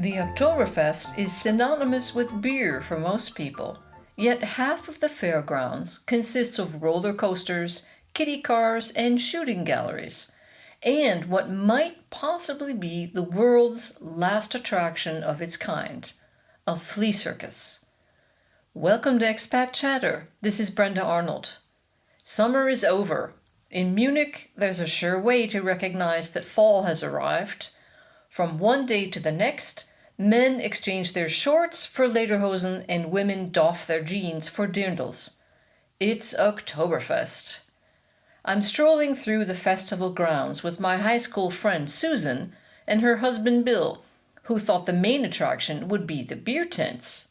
The Oktoberfest is synonymous with beer for most people, yet half of the fairgrounds consists of roller coasters, kiddie cars, and shooting galleries, and what might possibly be the world's last attraction of its kind, a flea circus. Welcome to Expat Chatter. This is Brenda Arnold. Summer is over. In Munich, there's a sure way to recognize that fall has arrived. From one day to the next, men exchange their shorts for lederhosen and women doff their jeans for dirndls. It's Oktoberfest. I'm strolling through the festival grounds with my high school friend Susan and her husband Bill, who thought the main attraction would be the beer tents.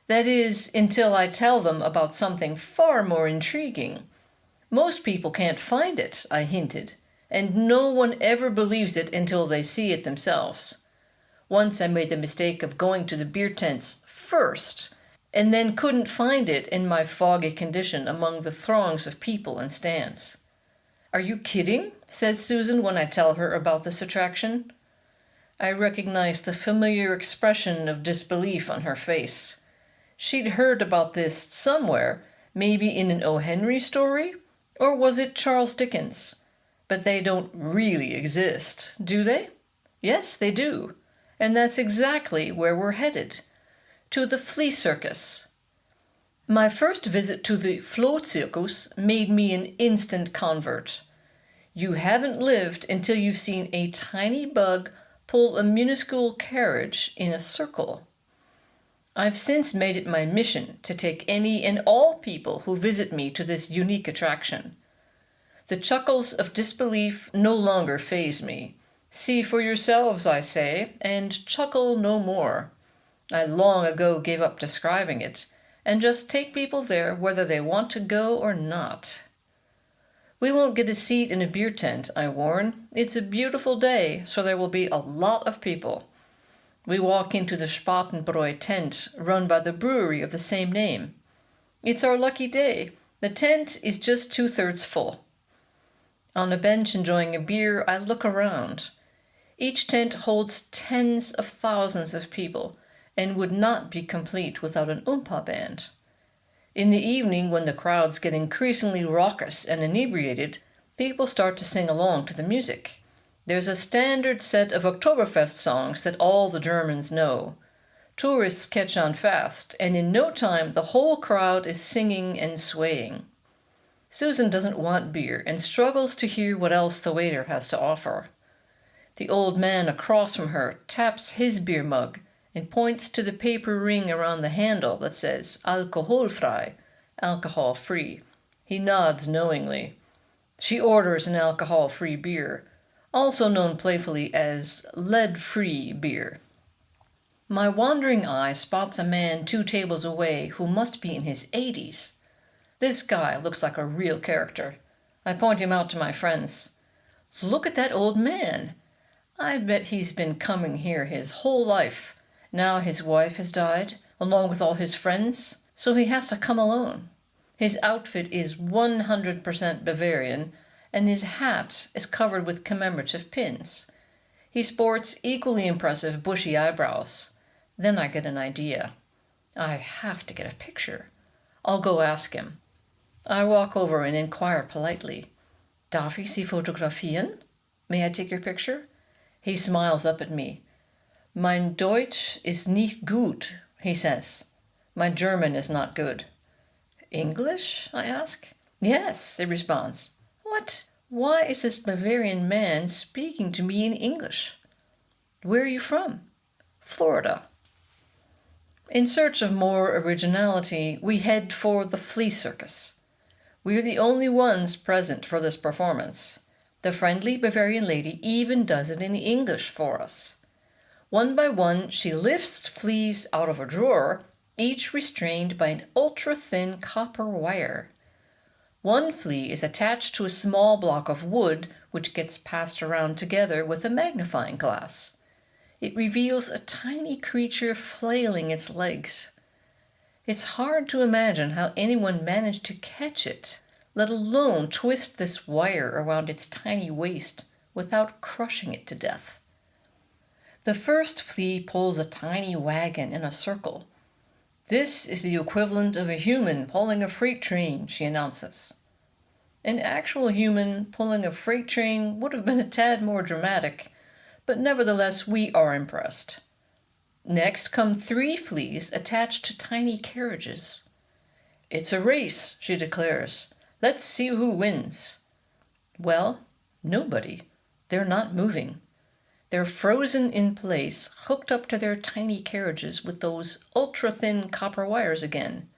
That is, until I tell them about something far more intriguing. Most people can't find it, I hinted, and no one ever believes it until they see it themselves. Once I made the mistake of going to the beer tents first, and then couldn't find it in my foggy condition among the throngs of people and stands. "Are you kidding?" says Susan when I tell her about this attraction. I recognized the familiar expression of disbelief on her face. She'd heard about this somewhere, maybe in an O. Henry story, or was it Charles Dickens? But they don't really exist, do they? Yes, they do. And that's exactly where we're headed. To the flea circus. My first visit to the circus made me an instant convert. You haven't lived until you've seen a tiny bug pull a minuscule carriage in a circle. I've since made it my mission to take any and all people who visit me to this unique attraction. The chuckles of disbelief no longer faze me. See for yourselves, I say, and chuckle no more. I long ago gave up describing it, and just take people there whether they want to go or not. We won't get a seat in a beer tent, I warn. It's a beautiful day, so there will be a lot of people. We walk into the Spatenbräu tent, run by the brewery of the same name. It's our lucky day. The tent is just 2/3 full. On a bench enjoying a beer, I look around. Each tent holds tens of thousands of people and would not be complete without an oompa band. In the evening, when the crowds get increasingly raucous and inebriated, people start to sing along to the music. There's a standard set of Oktoberfest songs that all the Germans know. Tourists catch on fast, and in no time the whole crowd is singing and swaying. Susan doesn't want beer and struggles to hear what else the waiter has to offer. The old man across from her taps his beer mug and points to the paper ring around the handle that says alkoholfrei, alcohol-free. He nods knowingly. She orders an alcohol-free beer, also known playfully as lead-free beer. My wandering eye spots a man 2 tables away who must be in his 80s. This guy looks like a real character. I point him out to my friends. Look at that old man. I bet he's been coming here his whole life. Now his wife has died, along with all his friends, so he has to come alone. His outfit is 100% Bavarian, and his hat is covered with commemorative pins. He sports equally impressive bushy eyebrows. Then I get an idea. I have to get a picture. I'll go ask him. I walk over and inquire politely. Darf ich Sie fotografieren? May I take your picture? He smiles up at me. Mein Deutsch ist nicht gut, he says. My German is not good. English? I ask. Yes, he responds. What? Why is this Bavarian man speaking to me in English? Where are you from? Florida. In search of more originality, we head for the flea circus. We're the only ones present for this performance. The friendly Bavarian lady even does it in English for us. One by one, she lifts fleas out of a drawer, each restrained by an ultra-thin copper wire. One flea is attached to a small block of wood, which gets passed around together with a magnifying glass. It reveals a tiny creature flailing its legs. It's hard to imagine how anyone managed to catch it, let alone twist this wire around its tiny waist without crushing it to death. The first flea pulls a tiny wagon in a circle. "This is the equivalent of a human pulling a freight train," she announces. An actual human pulling a freight train would have been a tad more dramatic, but nevertheless we are impressed. Next come 3 fleas attached to tiny carriages. "It's a race," she declares. "Let's see who wins." Well, nobody. They're not moving. They're frozen in place, hooked up to their tiny carriages with those ultra-thin copper wires again.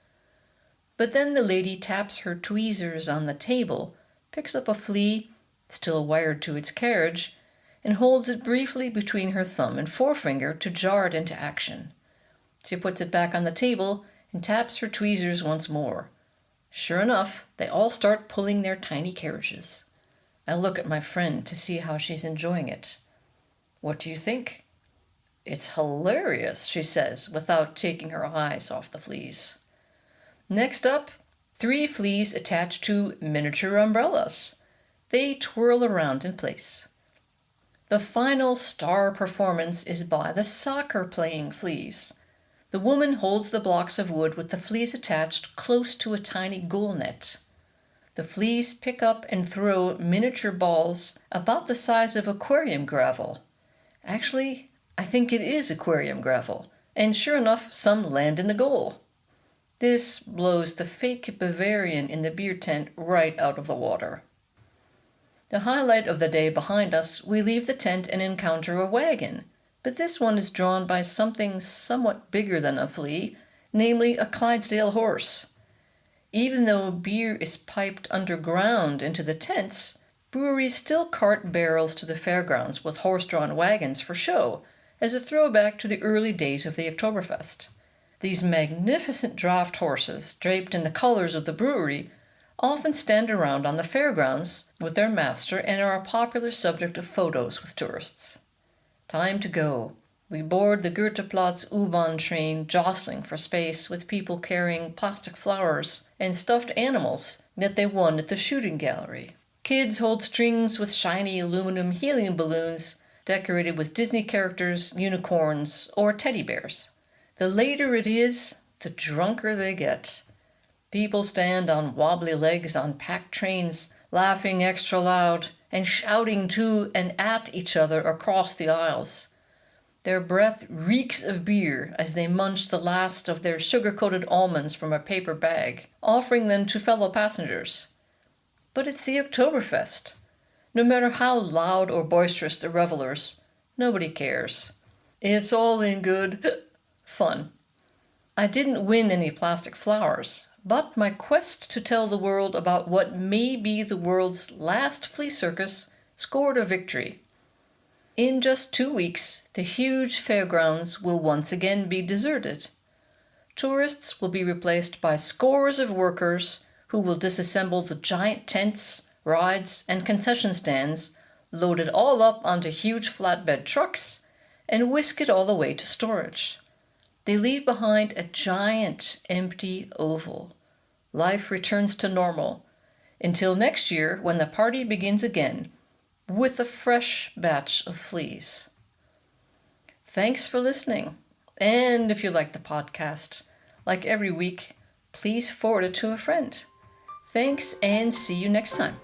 But then the lady taps her tweezers on the table, picks up a flea, still wired to its carriage, and holds it briefly between her thumb and forefinger to jar it into action. She puts it back on the table and taps her tweezers once more. Sure enough, they all start pulling their tiny carriages. I look at my friend to see how she's enjoying it. What do you think? "It's hilarious," she says, without taking her eyes off the fleas. Next up, 3 fleas attached to miniature umbrellas. They twirl around in place. The final star performance is by the soccer-playing fleas. The woman holds the blocks of wood with the fleas attached close to a tiny goal net. The fleas pick up and throw miniature balls about the size of aquarium gravel. Actually, I think it is aquarium gravel, and sure enough, some land in the goal. This blows the fake Bavarian in the beer tent right out of the water. The highlight of the day behind us, we leave the tent and encounter a wagon, but this one is drawn by something somewhat bigger than a flea, namely a Clydesdale horse. Even though beer is piped underground into the tents, breweries still cart barrels to the fairgrounds with horse-drawn wagons for show, as a throwback to the early days of the Oktoberfest. These magnificent draft horses, draped in the colors of the brewery, often stand around on the fairgrounds with their master and are a popular subject of photos with tourists. Time to go. We board the Goetheplatz U-Bahn train, jostling for space with people carrying plastic flowers and stuffed animals that they won at the shooting gallery. Kids hold strings with shiny aluminum helium balloons decorated with Disney characters, unicorns, or teddy bears. The later it is, the drunker they get. People stand on wobbly legs on packed trains, laughing extra loud and shouting to and at each other across the aisles. Their breath reeks of beer as they munch the last of their sugar-coated almonds from a paper bag, offering them to fellow passengers. But it's the Oktoberfest. No matter how loud or boisterous the revelers, nobody cares. It's all in good fun. I didn't win any plastic flowers, but my quest to tell the world about what may be the world's last flea circus scored a victory. In just 2 weeks, the huge fairgrounds will once again be deserted. Tourists will be replaced by scores of workers who will disassemble the giant tents, rides, and concession stands, load it all up onto huge flatbed trucks, and whisk it all away to storage. They leave behind a giant empty oval. Life returns to normal, until next year when the party begins again, with a fresh batch of fleas. Thanks for listening. And if you like the podcast, like every week, please forward it to a friend. Thanks, and see you next time.